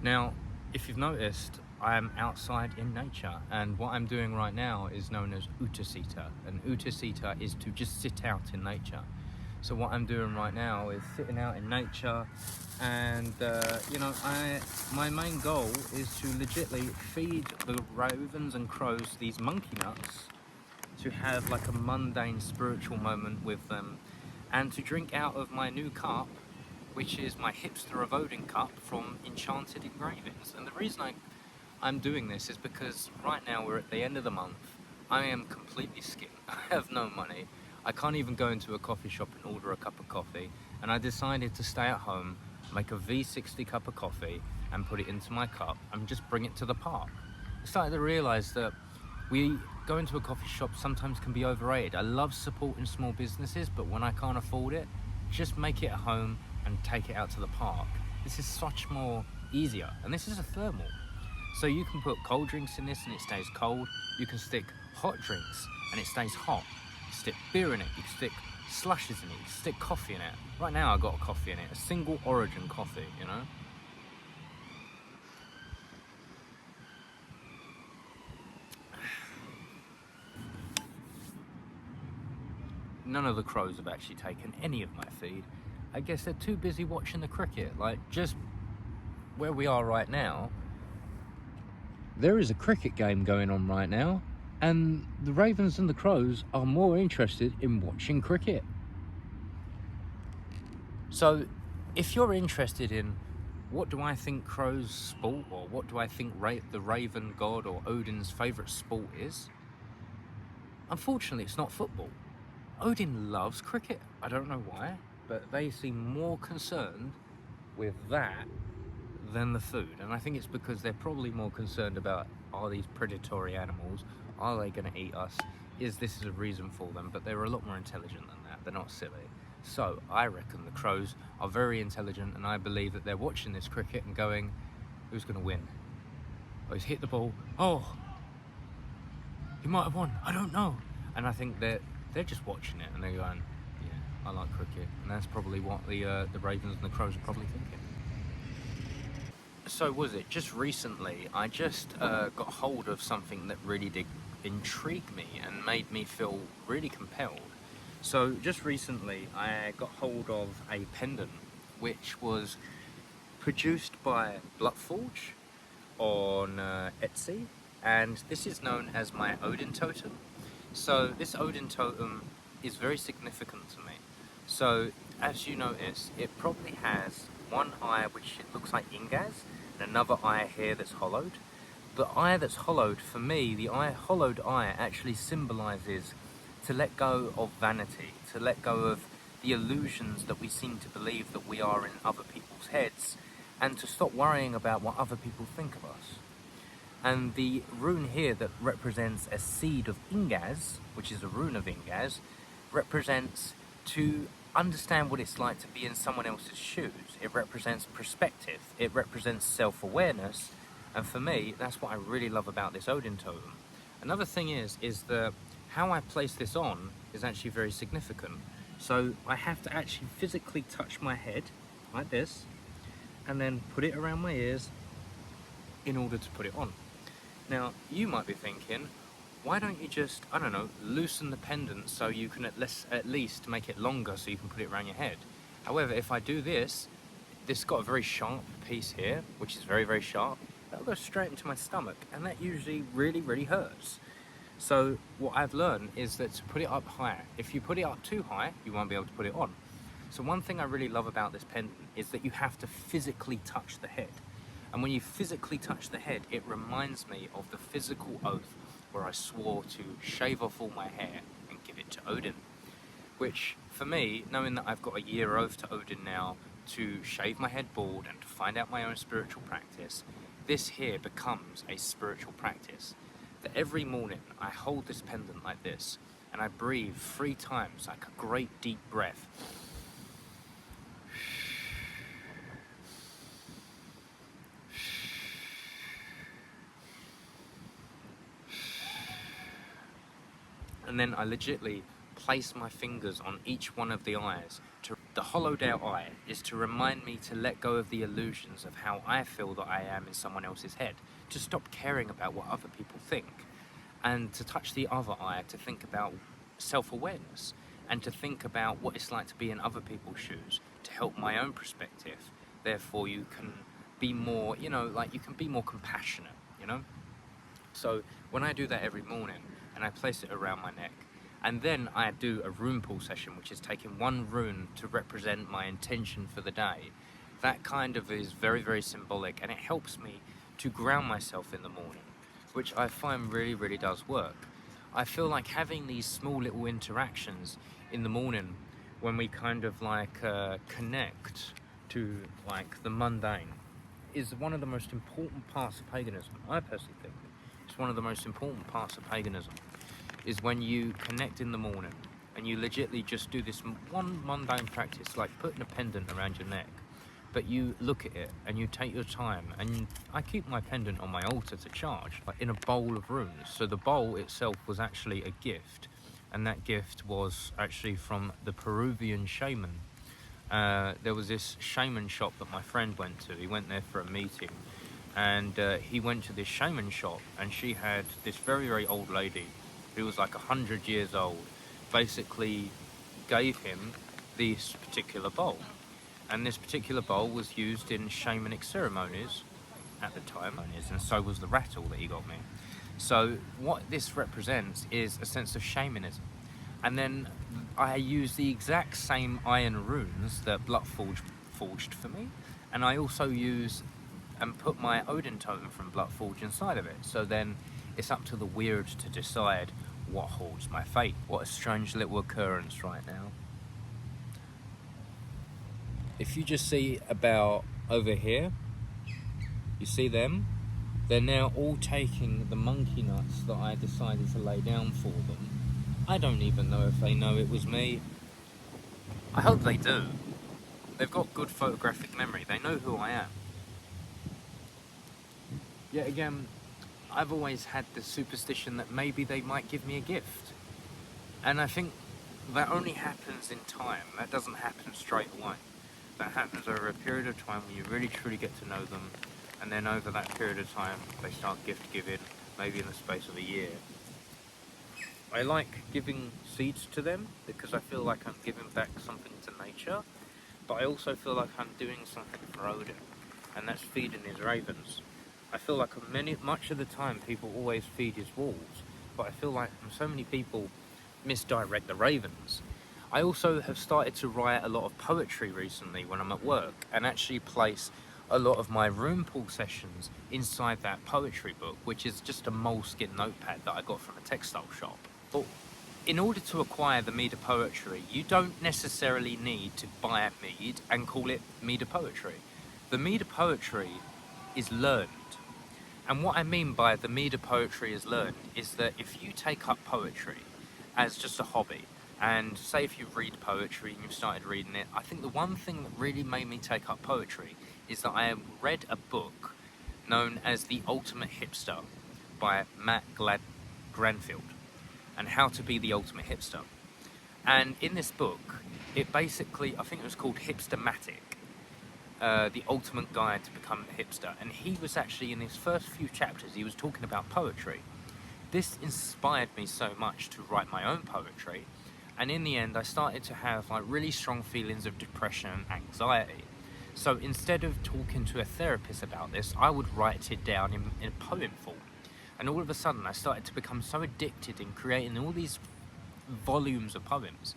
Now, if you've noticed, I am outside in nature, and what I'm doing right now is known as utasita. And utasita is to just sit out in nature. So what I'm doing right now is sitting out in nature, and my main goal is to legitly feed the ravens and crows these monkey nuts, to have like a mundane spiritual moment with them, and to drink out of my new cup, which is my Hipster Odin cup from Enchanted Engravings. And the reason I'm doing this is because right now we're at the end of the month. I am completely skint. I have no money. I can't even go into a coffee shop and order a cup of coffee. And I decided to stay at home, make a V60 cup of coffee, and put it into my cup and just bring it to the park. I started to realise that we go into a coffee shop sometimes can be overrated. I love supporting small businesses, but when I can't afford it, just make it at home and take it out to the park. This is such more easier, and this is a thermal. So you can put cold drinks in this and it stays cold. You can stick hot drinks and it stays hot. You stick beer in it, you can stick slushes in it, you can stick coffee in it. Right now I got a coffee in it, a single origin coffee, you know? None of the crows have actually taken any of my feed. I guess they're too busy watching the cricket. Like, just where we are right now, there is a cricket game going on right now, and the ravens and the crows are more interested in watching cricket. So if you're interested in what do I think crows sport, or what do I think the raven god or Odin's favourite sport is, unfortunately it's not football. Odin loves cricket. I don't know why, but they seem more concerned with that than the food. And I think it's because they're probably more concerned about, are these predatory animals, are they going to eat us, is this a reason for them? But they're a lot more intelligent than that. They're not silly. So I reckon the crows are very intelligent, and I believe that they're watching this cricket and going, who's going to win? Oh, he's hit the ball. Oh, he might have won. I don't know. And I think they're just watching it and they're going, yeah, I like cricket. And that's probably what the ravens and the crows are probably thinking. So was it just recently, I just got hold of something that really did intrigue me and made me feel really compelled. So just recently I got hold of a pendant which was produced by Bloodforge on Etsy, and this is known as my Odin totem. So this Odin totem is very significant to me. So as you notice, it probably has one eye which it looks like Ingaz, and another eye here that's hollowed. The eye that's hollowed, for me, the hollowed eye actually symbolizes to let go of vanity, to let go of the illusions that we seem to believe that we are in other people's heads, and to stop worrying about what other people think of us. And the rune here that represents a seed of Ingaz, which is a rune of Ingaz, represents to understand what it's like to be in someone else's shoes. It represents perspective, it represents self-awareness, and for me, that's what I really love about this Odin totem. Another thing is that how I place this on is actually very significant. So I have to actually physically touch my head, like this, and then put it around my ears in order to put it on. Now, you might be thinking, why don't you just, I don't know, loosen the pendant so you can at least make it longer so you can put it around your head. However, if I do this got a very sharp piece here, which is very, very sharp. That'll go straight into my stomach, and that usually really, really hurts. So what I've learned is that to put it up higher, if you put it up too high, you won't be able to put it on. So one thing I really love about this pendant is that you have to physically touch the head. And when you physically touch the head, it reminds me of the physical oath where I swore to shave off all my hair and give it to Odin. Which, for me, knowing that I've got a year oath to Odin now to shave my head bald and to find out my own spiritual practice, this here becomes a spiritual practice. That every morning I hold this pendant like this and I breathe 3 times, like a great deep breath. And then I legitimately place my fingers on each one of the eyes to The hollowed out I is to remind me to let go of the illusions of how I feel that I am in someone else's head, to stop caring about what other people think, and to touch the other I to think about self-awareness, and to think about what it's like to be in other people's shoes, to help my own perspective. Therefore you can be more, you know, like you can be more compassionate, you know? So when I do that every morning and I place it around my neck, and then I do a rune pull session, which is taking one rune to represent my intention for the day, that kind of is very, very symbolic, and it helps me to ground myself in the morning, which I find really, really does work. I feel like having these small little interactions in the morning when we kind of like connect to like the mundane is one of the most important parts of paganism. I personally think it's one of the most important parts of paganism, is when you connect in the morning and you legitly just do this one mundane practice, like putting a pendant around your neck, but you look at it and you take your time. And I keep my pendant on my altar to charge, like in a bowl of runes. So the bowl itself was actually a gift, and that gift was actually from the Peruvian shaman. There was this shaman shop that my friend went to. He went there for a meeting, and he went to this shaman shop, and she had this very, very old lady who was like 100 years old, basically gave him this particular bowl. And this particular bowl was used in shamanic ceremonies at the time, and so was the rattle that he got me. So what this represents is a sense of shamanism. And then I use the exact same iron runes that Blood forged for me, and I also use and put my Odin totem from Bloodforge inside of it. So then it's up to the weird to decide what holds my fate. What a strange little occurrence right now. If you just see about over here, you see them? They're now all taking the monkey nuts that I decided to lay down for them. I don't even know if they know it was me. I hope they do. They've got good photographic memory. They know who I am. Yet again, I've always had the superstition that maybe they might give me a gift. And I think that only happens in time. That doesn't happen straight away. That happens over a period of time when you really truly get to know them, and then over that period of time they start gift giving, maybe in the space of a year. I like giving seeds to them because I feel like I'm giving back something to nature, but I also feel like I'm doing something for Odin, and that's feeding his ravens. I feel like much of the time people always feed his wolves, but I feel like so many people misdirect the ravens. I also have started to write a lot of poetry recently when I'm at work, and actually place a lot of my rune pull sessions inside that poetry book, which is just a moleskin notepad that I got from a textile shop. But in order to acquire the mead of poetry, you don't necessarily need to buy a mead and call it mead of poetry. The mead of poetry is learned. And what I mean by the mead of poetry is learned is that if you take up poetry as just a hobby, and say if you read poetry and you've started reading it, I think the one thing that really made me take up poetry is that I read a book known as The Ultimate Hipster by Matt Granfield, and How to Be the Ultimate Hipster. And in this book, it basically, I think it was called Hipstermatic, the ultimate guide to become a hipster. And he was actually, in his first few chapters, he was talking about poetry. This inspired me so much to write my own poetry. And in the end, I started to have like really strong feelings of depression and anxiety. So instead of talking to a therapist about this, I would write it down in a poem form. And all of a sudden, I started to become so addicted in creating all these volumes of poems.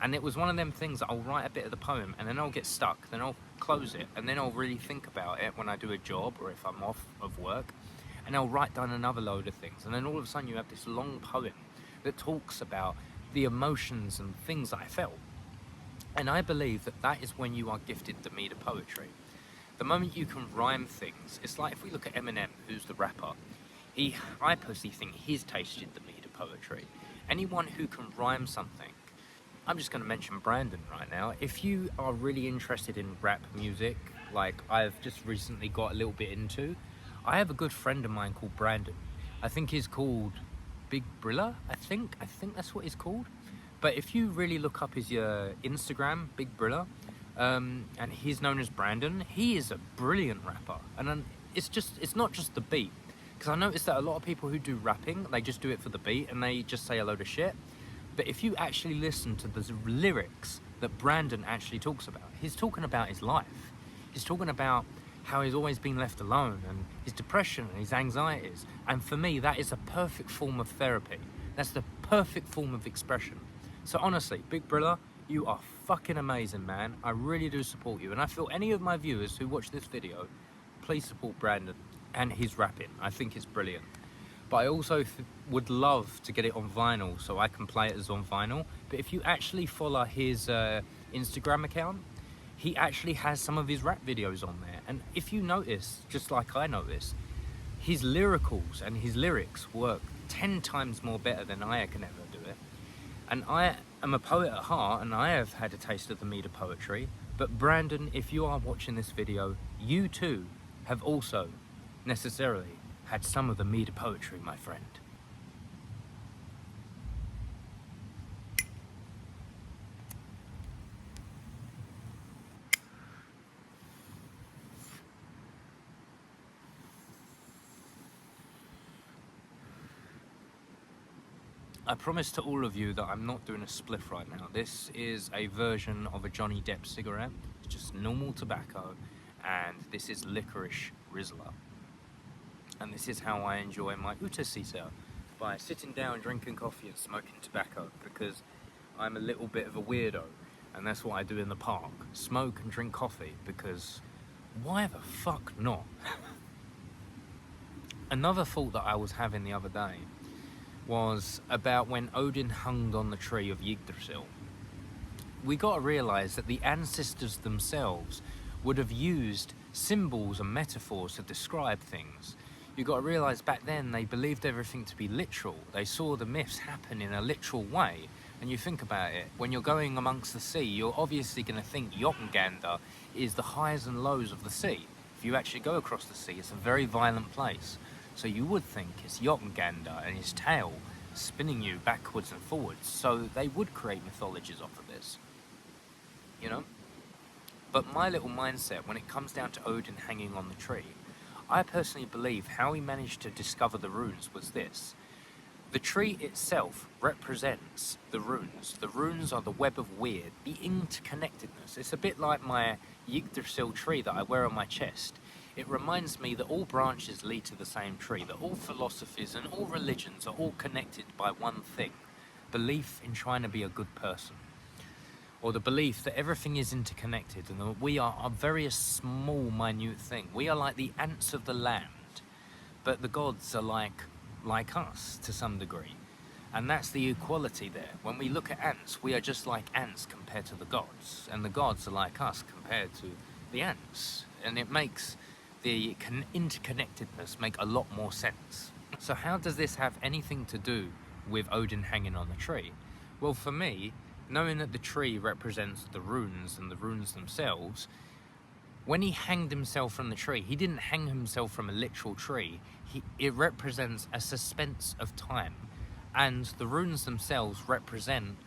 And it was one of them things that I'll write a bit of the poem and then I'll get stuck, then I'll close it, and then I'll really think about it when I do a job or if I'm off of work, and I'll write down another load of things. And then all of a sudden you have this long poem that talks about the emotions and things that I felt. And I believe that that is when you are gifted the mead of poetry. The moment you can rhyme things, it's like if we look at Eminem, who's the rapper, I personally think he's tasted the mead of poetry. Anyone who can rhyme something. I'm just going to mention Brandon right now. If you are really interested in rap music, like I've just recently got a little bit into, I have a good friend of mine called Brandon. I think he's called Big Brilla, I think that's what he's called. But if you really look up his Instagram, Big Brilla, and he's known as Brandon, he is a brilliant rapper. And it's not just the beat. Because I noticed that a lot of people who do rapping, they just do it for the beat and they just say a load of shit. But if you actually listen to the lyrics that Brandon actually talks about, he's talking about his life. He's talking about how he's always been left alone and his depression and his anxieties. And for me, that is a perfect form of therapy. That's the perfect form of expression. So honestly, Big Brilla, you are fucking amazing, man. I really do support you. And I feel any of my viewers who watch this video, please support Brandon and his rapping. I think it's brilliant. But I also would love to get it on vinyl so I can play it as on vinyl. But if you actually follow his Instagram account, he actually has some of his rap videos on there. And if you notice, just like I noticed, his lyricals and his lyrics work 10 times more better than I can ever do it. And I am a poet at heart, and I have had a taste of the mead of poetry. But Brandon, if you are watching this video, you too have also necessarily had some of the mead of poetry, my friend. I promise to all of you that I'm not doing a spliff right now. This is a version of a Johnny Depp cigarette. It's just normal tobacco, and this is licorice Rizzler. And this is how I enjoy my utasita, by sitting down, drinking coffee and smoking tobacco, because I'm a little bit of a weirdo, and that's what I do in the park. Smoke and drink coffee, because why the fuck not? Another thought that I was having the other day was about when Odin hung on the tree of Yggdrasil. We got to realise that the ancestors themselves would have used symbols and metaphors to describe things. You got to realise back then they believed everything to be literal. They saw the myths happen in a literal way. And you think about it, when you're going amongst the sea, you're obviously going to think Jotungander is the highs and lows of the sea. If you actually go across the sea, it's a very violent place. So you would think it's Jotungander and his tail spinning you backwards and forwards. So they would create mythologies off of this, you know? But my little mindset, when it comes down to Odin hanging on the tree, I personally believe how he managed to discover the runes was this. The tree itself represents the runes. The runes are the web of weird, the interconnectedness. It's a bit like my Yggdrasil tree that I wear on my chest. It reminds me that all branches lead to the same tree, that all philosophies and all religions are all connected by one thing, belief in trying to be a good person. Or the belief that everything is interconnected and that we are a very small, minute thing. We are like the ants of the land, but the gods are like us to some degree. And that's the equality there. When we look at ants, we are just like ants compared to the gods, and the gods are like us compared to the ants. And it makes the interconnectedness make a lot more sense. So how does this have anything to do with Odin hanging on the tree? Well, for me, knowing that the tree represents the runes and the runes themselves, when he hanged himself from the tree, he didn't hang himself from a literal tree. It represents a suspense of time. And the runes themselves represent,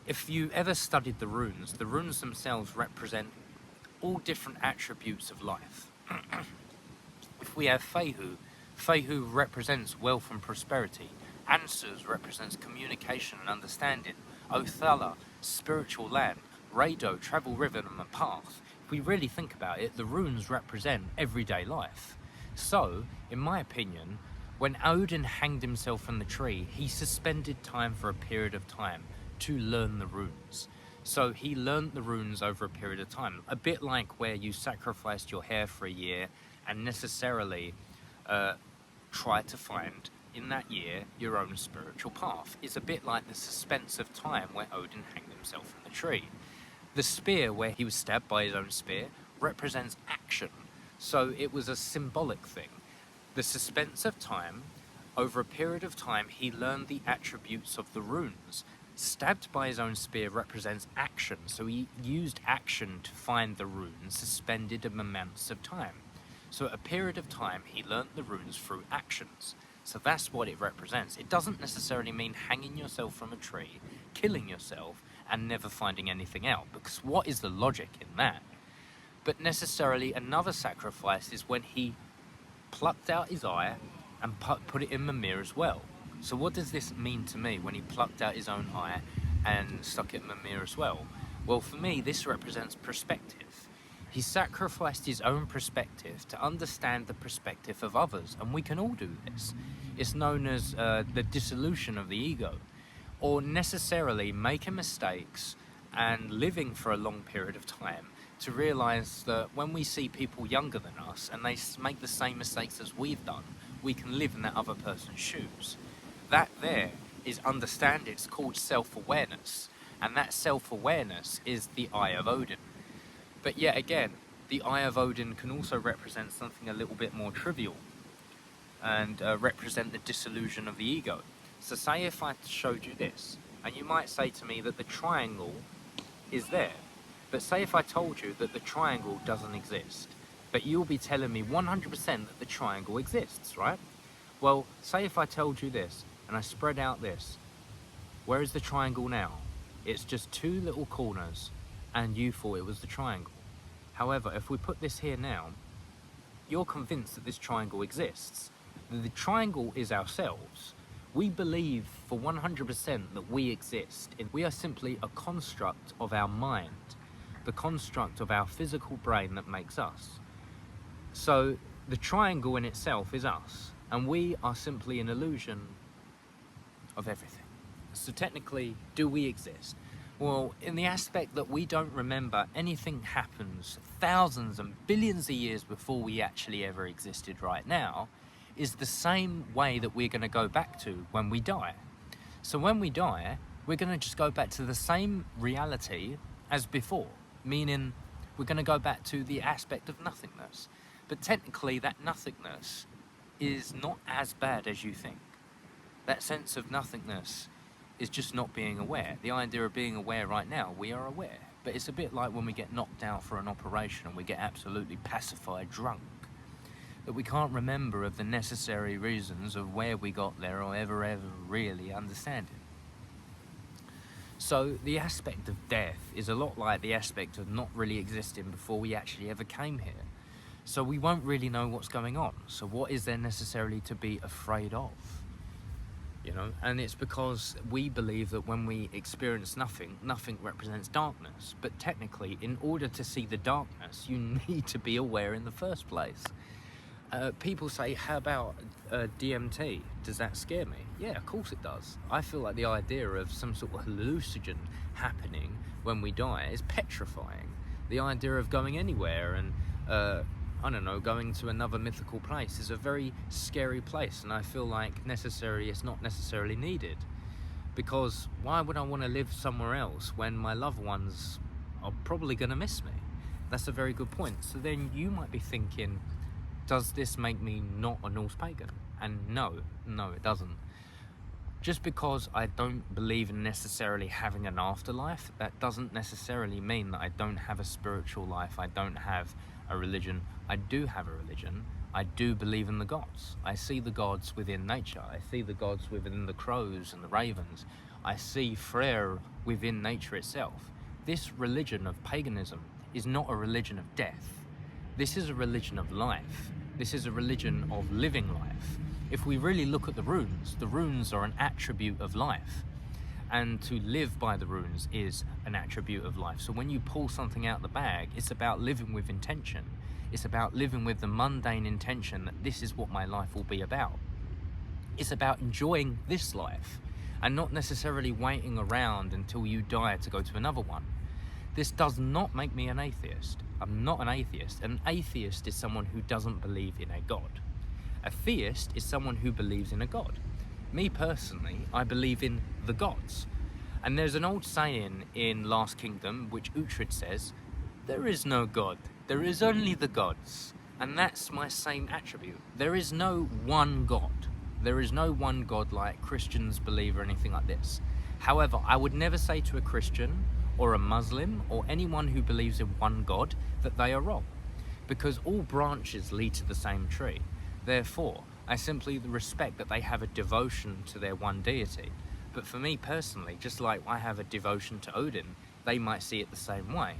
if you ever studied the runes themselves represent all different attributes of life. If we have Fehu represents wealth and prosperity. Ansuz represents communication and understanding. Othala, spiritual land. Rado, travel rhythm and path. If we really think about it, the runes represent everyday life. So, in my opinion, when Odin hanged himself from the tree, he suspended time for a period of time to learn the runes. So he learned the runes over a period of time, a bit like where you sacrificed your hair for a year and necessarily try to find in that year your own spiritual path. It's a bit like the suspense of time where Odin hanged himself from the tree. The spear where he was stabbed by his own spear represents action, so it was a symbolic thing. The suspense of time, over a period of time, he learned the attributes of the runes. Stabbed by his own spear represents action, so he used action to find the runes suspended in amounts of time. So at a period of time, he learnt the runes through actions. So that's what it represents. It doesn't necessarily mean hanging yourself from a tree killing yourself and never finding anything out, because what is the logic in that? But necessarily another sacrifice is when he plucked out his eye and put it in Mimir as well. So what does this mean to me when he plucked out his own eye and stuck it in Mimir as well? Well, for me, this represents perspective. He sacrificed his own perspective to understand the perspective of others, and we can all do this. It's known as the dissolution of the ego, or necessarily making mistakes and living for a long period of time to realize that when we see people younger than us and they make the same mistakes as we've done, we can live in that other person's shoes. That there is understanding. It's called self-awareness, and that self-awareness is the Eye of Odin. But yet again, the Eye of Odin can also represent something a little bit more trivial and represent the dissolution of the ego. So say if I showed you this, and you might say to me that the triangle is there, but say if I told you that the triangle doesn't exist, but you'll be telling me 100% that the triangle exists, right? Well, say if I told you this, and I spread out this, where is the triangle now? It's just two little corners, and you thought it was the triangle. However, if we put this here now, you're convinced that this triangle exists. The triangle is ourselves. We believe for 100% that we exist. We are simply a construct of our mind, the construct of our physical brain that makes us. So the triangle in itself is us, and we are simply an illusion of everything. So technically, do we exist? Well, in the aspect that we don't remember, anything happens thousands and billions of years before we actually ever existed right now, is the same way that we're going to go back to when we die. So when we die, we're going to just go back to the same reality as before, meaning we're going to go back to the aspect of nothingness. But technically, that nothingness is not as bad as you think. That sense of nothingness is just not being aware. The idea of being aware right now, we are aware. But it's a bit like when we get knocked out for an operation and we get absolutely pacified drunk, that we can't remember of the necessary reasons of where we got there or ever really understand it. So the aspect of death is a lot like the aspect of not really existing before we actually ever came here. So we won't really know what's going on. So what is there necessarily to be afraid of? You know, and it's because we believe that when we experience nothing, nothing represents darkness. But technically, in order to see the darkness, you need to be aware in the first place. People say, how about DMT? Does that scare me? Yeah, of course it does. I feel like the idea of some sort of hallucinogen happening when we die is petrifying. The idea of going anywhere and I don't know, going to another mythical place is a very scary place, and I feel like it's not necessarily needed. Because why would I want to live somewhere else when my loved ones are probably going to miss me? That's a very good point. So then you might be thinking, does this make me not a Norse pagan? And no, it doesn't. Just because I don't believe in necessarily having an afterlife, that doesn't necessarily mean that I don't have a spiritual life, I don't have a religion. I do have a religion. I do believe in the gods. I see the gods within nature. I see the gods within the crows and the ravens. I see Freyr within nature itself. This religion of paganism is not a religion of death. This is a religion of life. This is a religion of living life. If we really look at the runes are an attribute of life. And to live by the runes is an attribute of life. So when you pull something out of the bag, it's about living with intention. It's about living with the mundane intention that this is what my life will be about. It's about enjoying this life and not necessarily waiting around until you die to go to another one. This does not make me an atheist. I'm not an atheist. An atheist is someone who doesn't believe in a god. A theist is someone who believes in a god. Me personally, I believe in the gods. And there's an old saying in Last Kingdom, which Uhtred says, there is no god, there is only the gods. And that's my same attribute. There is no one god. There is no one god like Christians believe or anything like this. However, I would never say to a Christian or a Muslim or anyone who believes in one god that they are wrong, because all branches lead to the same tree. Therefore, I simply respect that they have a devotion to their one deity. But for me personally, just like I have a devotion to Odin, they might see it the same way.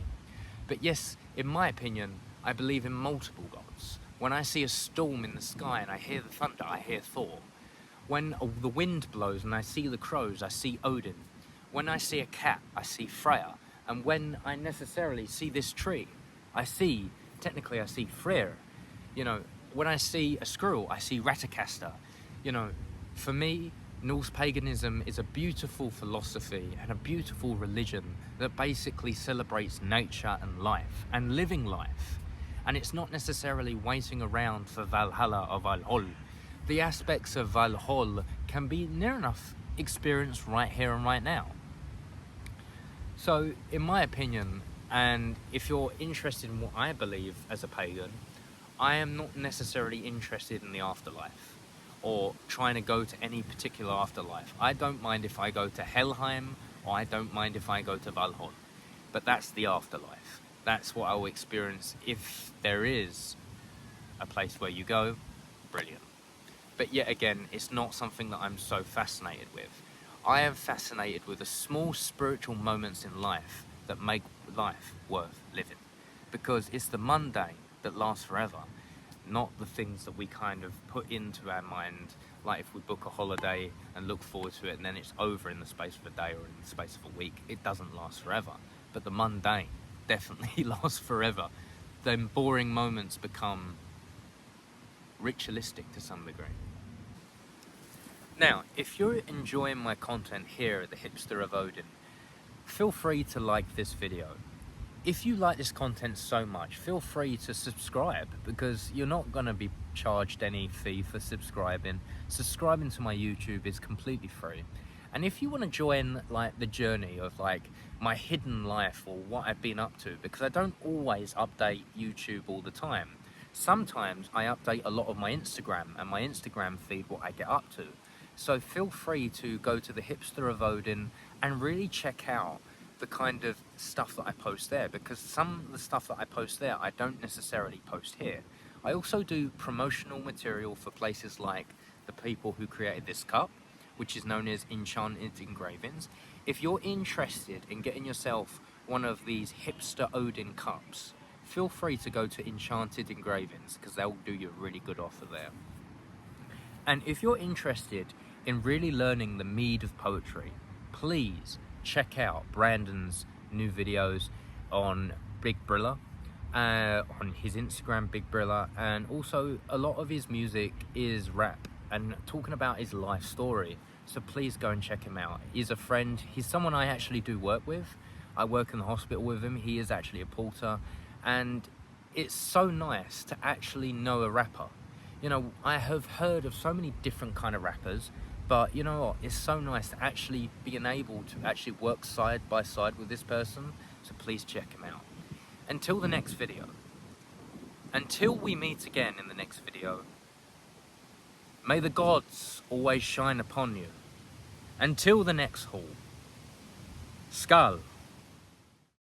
But yes, in my opinion, I believe in multiple gods. When I see a storm in the sky and I hear the thunder, I hear Thor. When the wind blows and I see the crows, I see Odin. When I see a cat, I see Freya. And when I necessarily see this tree, technically I see Freyr. You know, when I see a squirrel, I see Ratatoskr. You know, for me, Norse paganism is a beautiful philosophy and a beautiful religion that basically celebrates nature and life and living life. And it's not necessarily waiting around for Valhalla or Valhall. The aspects of Valhall can be near enough experienced right here and right now. So, in my opinion, and if you're interested in what I believe as a pagan, I am not necessarily interested in the afterlife or trying to go to any particular afterlife. I don't mind if I go to Helheim, or I don't mind if I go to Valhall. But that's the afterlife. That's what I will experience if there is a place where you go. Brilliant. But yet again, it's not something that I'm so fascinated with. I am fascinated with the small spiritual moments in life that make life worth living. Because it's the mundane that lasts forever, not the things that we kind of put into our mind, like if we book a holiday and look forward to it and then it's over in the space of a day or in the space of a week. It doesn't last forever. But the mundane definitely lasts forever. Then boring moments become ritualistic to some degree. Now, if you're enjoying my content here at the Hipster of Odin, feel free to like this video. If you like this content so much, feel free to subscribe, because you're not going to be charged any fee for subscribing. Subscribing to my YouTube is completely free. And if you want to join like the journey of like my hidden life or what I've been up to, because I don't always update YouTube all the time. Sometimes I update a lot of my Instagram and my Instagram feed what I get up to. So feel free to go to the Hipster of Odin and really check out the kind of stuff that I post there, because some of the stuff that I post there I don't necessarily post here. I also do promotional material for places like the people who created this cup, which is known as Enchanted Engravings. If you're interested in getting yourself one of these Hipster Odin cups, feel free to go to Enchanted Engravings, because they'll do you a really good offer there. And if you're interested in really learning the mead of poetry, please check out Brandon's new videos on Big Brilla, on his Instagram, Big Brilla, and also a lot of his music is rap and talking about his life story. So please go and check him out. He's a friend, he's someone I actually do work with. I work in the hospital with him, he is actually a porter, and it's so nice to actually know a rapper. You know, I have heard of so many different kind of rappers, but you know what, it's so nice to actually being able to actually work side by side with this person, so please check him out. Until the next video, until we meet again in the next video, may the gods always shine upon you. Until the next haul, Skull.